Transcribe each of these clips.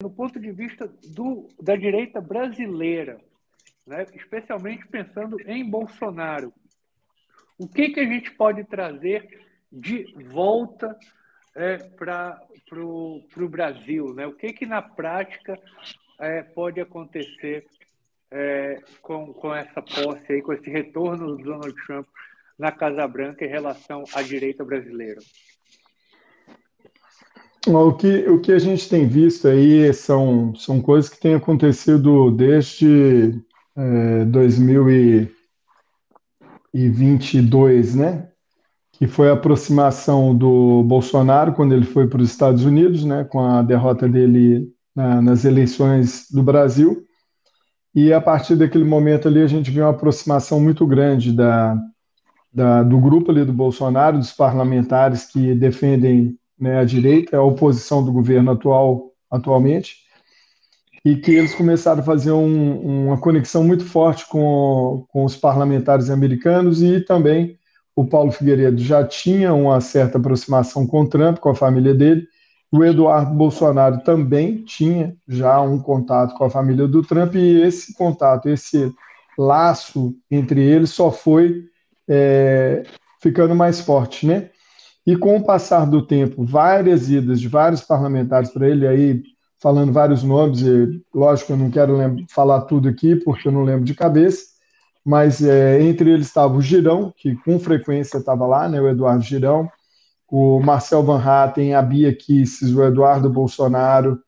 no ponto de vista da direita brasileira, né? Especialmente pensando em Bolsonaro. O que a gente pode trazer de volta para o Brasil? Né? O que na prática pode acontecer com essa posse, aí, com esse retorno do Donald Trump na Casa Branca em relação à direita brasileira? O que a gente tem visto aí são coisas que têm acontecido desde 2022, né? Que foi a aproximação do Bolsonaro quando ele foi para os Estados Unidos, né? Com a derrota dele nas eleições do Brasil. E a partir daquele momento ali a gente viu uma aproximação muito grande do grupo ali do Bolsonaro, dos parlamentares que defendem, né, a direita, a oposição do governo atualmente, e que eles começaram a fazer uma conexão muito forte com os parlamentares americanos, e também o Paulo Figueiredo já tinha uma certa aproximação com o Trump, com a família dele. O Eduardo Bolsonaro também tinha já um contato com a família do Trump, e esse contato, esse laço entre eles só foi ficando mais forte, né? E com o passar do tempo, várias idas de vários parlamentares para ele, aí falando vários nomes, e lógico que eu não quero falar tudo aqui, porque eu não lembro de cabeça, mas entre eles estava o Girão, que com frequência estava lá, né, o Eduardo Girão, o Marcel Van Hatten, a Bia Kicis, o Eduardo Bolsonaro,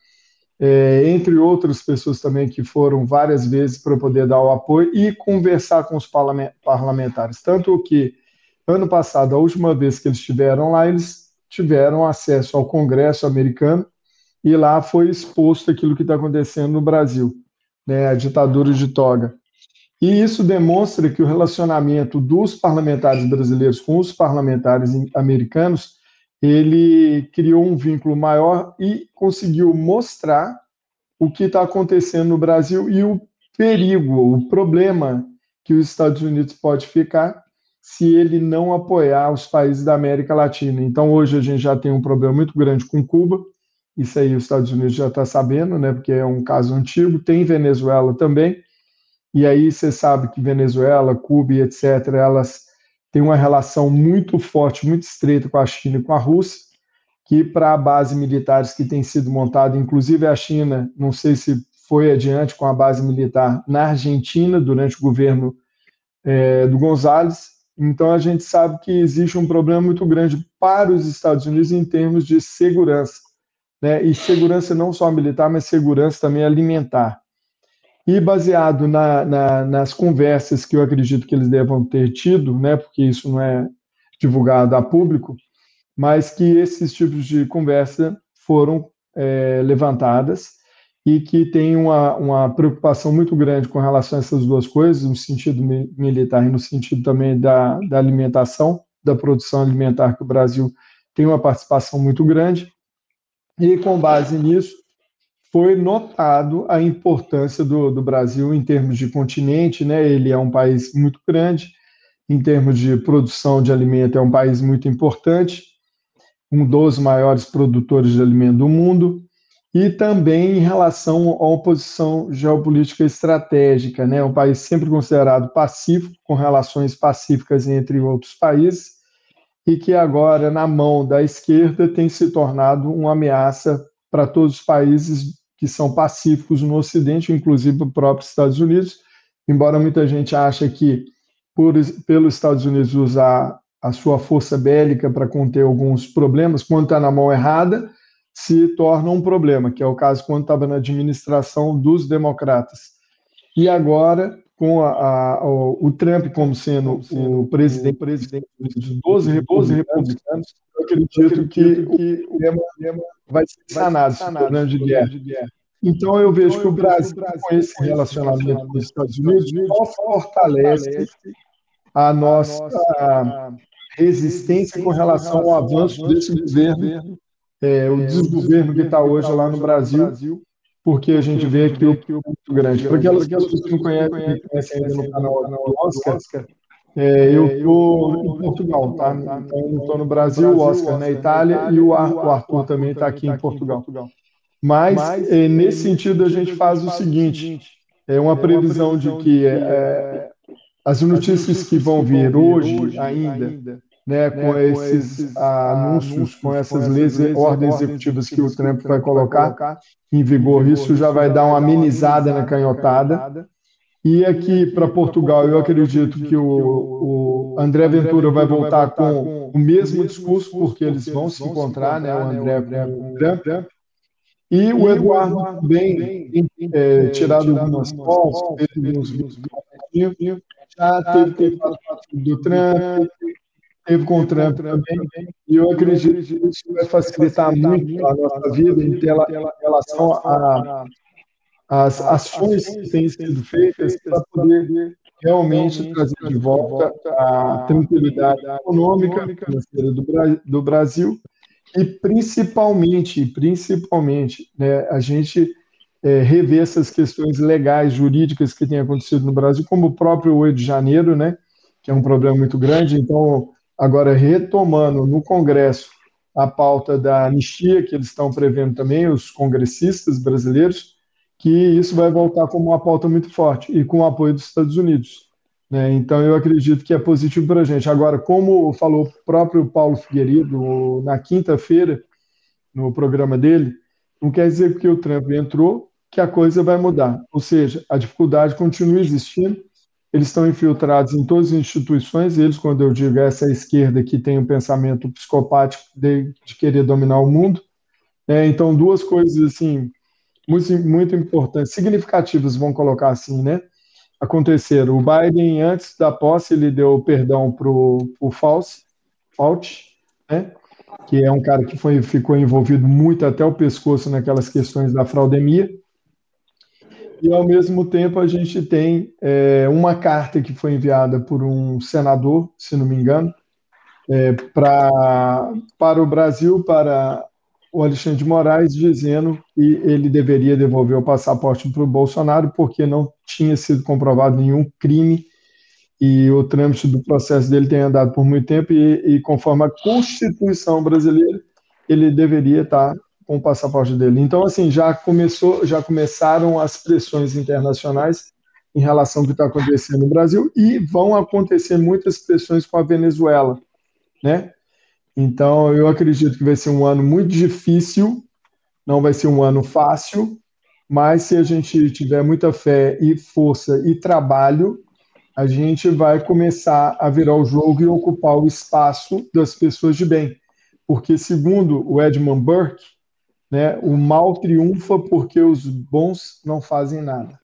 entre outras pessoas também que foram várias vezes para poder dar o apoio e conversar com os parlamentares. Tanto que, ano passado, a última vez que eles estiveram lá, eles tiveram acesso ao Congresso americano, e lá foi exposto aquilo que está acontecendo no Brasil, né, a ditadura de toga. E isso demonstra que o relacionamento dos parlamentares brasileiros com os parlamentares americanos, ele criou um vínculo maior e conseguiu mostrar o que está acontecendo no Brasil e o perigo, o problema que os Estados Unidos pode ficar se ele não apoiar os países da América Latina. Então, hoje a gente já tem um problema muito grande com Cuba, isso aí os Estados Unidos já está sabendo, né, porque é um caso antigo, tem Venezuela também, e aí você sabe que Venezuela, Cuba e etc., elas têm uma relação muito forte, muito estreita com a China e com a Rússia, que para a base militares que tem sido montada, inclusive a China, não sei se foi adiante com a base militar na Argentina, durante o governo do González. Então a gente sabe que existe um problema muito grande para os Estados Unidos em termos de segurança, né? E segurança não só militar, mas segurança também alimentar. E baseado nas conversas que eu acredito que eles devam ter tido, né, porque isso não é divulgado a público, mas que esses tipos de conversa foram levantadas e que tem uma preocupação muito grande com relação a essas duas coisas, no sentido militar e no sentido também da alimentação, da produção alimentar, que o Brasil tem uma participação muito grande. E com base nisso, foi notado a importância do Brasil em termos de continente, né? Ele é um país muito grande, em termos de produção de alimento é um país muito importante, um dos maiores produtores de alimento do mundo, e também em relação à uma posição geopolítica estratégica, né? Um país sempre considerado pacífico, com relações pacíficas entre outros países, e que agora, na mão da esquerda, tem se tornado uma ameaça para todos os países que são pacíficos no Ocidente, inclusive o próprio Estados Unidos, embora muita gente ache que, pelos Estados Unidos usar a sua força bélica para conter alguns problemas, quando está na mão errada, se torna um problema, que é o caso quando estava na administração dos democratas. E agora, com o Trump como sendo o presidente dos 12 republicanos, eu acredito que o problema vai ser sanado, esse problema de guerra. Então, eu vejo que o Brasil, com esse relacionamento com os Estados Unidos, só fortalece a nossa resistência com relação ao avanço desse governo, o desgoverno que está hoje lá no Brasil, porque a gente vê que o é muito grande. Para aquelas pessoas que não conhecem ainda no canal do Oscar, eu estou em Portugal, tá? Então, eu estou no Brasil, o Oscar na Itália e o Arthur também está aqui em Portugal. Mas, nesse sentido, a gente faz o seguinte, é uma previsão de que as notícias que vão vir hoje ainda, né, com esses anúncios, com essas leis, ordens executivas que o Trump vai colocar em vigor, isso já vai dar uma amenizada na canhotada. E aqui para Portugal, eu acredito que o André Ventura vai voltar com o mesmo discurso, porque eles vão se encontrar, né, o André com o Trump. E o Eduardo também tem tirado algumas fotos, fez alguns vídeos, já teve do Trump, teve com o Trump também, e eu acredito que isso vai facilitar muito a nossa vida em relação às ações que têm sido feitas para poder realmente trazer de volta a tranquilidade econômica, financeira do Brasil, e principalmente, né, a gente rever essas questões legais, jurídicas que têm acontecido no Brasil, como o próprio 8 de janeiro, né, que é um problema muito grande. Então, agora retomando no Congresso a pauta da anistia, que eles estão prevendo também, os congressistas brasileiros, que isso vai voltar como uma pauta muito forte e com o apoio dos Estados Unidos, né? Então, eu acredito que é positivo para a gente. Agora, como falou o próprio Paulo Figueiredo na quinta-feira, no programa dele, não quer dizer que o Trump entrou que a coisa vai mudar. Ou seja, a dificuldade continua existindo, eles estão infiltrados em todas as instituições, eles, quando eu digo essa esquerda que tem um pensamento psicopático de querer dominar o mundo, né? Então, duas coisas assim muito importantes, significativas, vamos colocar assim, né? Aconteceram. O Biden, antes da posse, ele deu perdão para o Fauci, né? Que é um cara que ficou envolvido muito até o pescoço naquelas questões da fraudemia. E, ao mesmo tempo, a gente tem uma carta que foi enviada por um senador, se não me engano, para o Brasil, para o Alexandre de Moraes, dizendo que ele deveria devolver o passaporte para o Bolsonaro porque não tinha sido comprovado nenhum crime e o trâmite do processo dele tem andado por muito tempo e conforme a Constituição brasileira, ele deveria estar com o passaporte dele. Então, assim, já começaram as pressões internacionais em relação ao que está acontecendo no Brasil e vão acontecer muitas pressões com a Venezuela, né? Então, eu acredito que vai ser um ano muito difícil, não vai ser um ano fácil, mas se a gente tiver muita fé e força e trabalho, a gente vai começar a virar o jogo e ocupar o espaço das pessoas de bem. Porque, segundo o Edmund Burke, né, o mal triunfa porque os bons não fazem nada.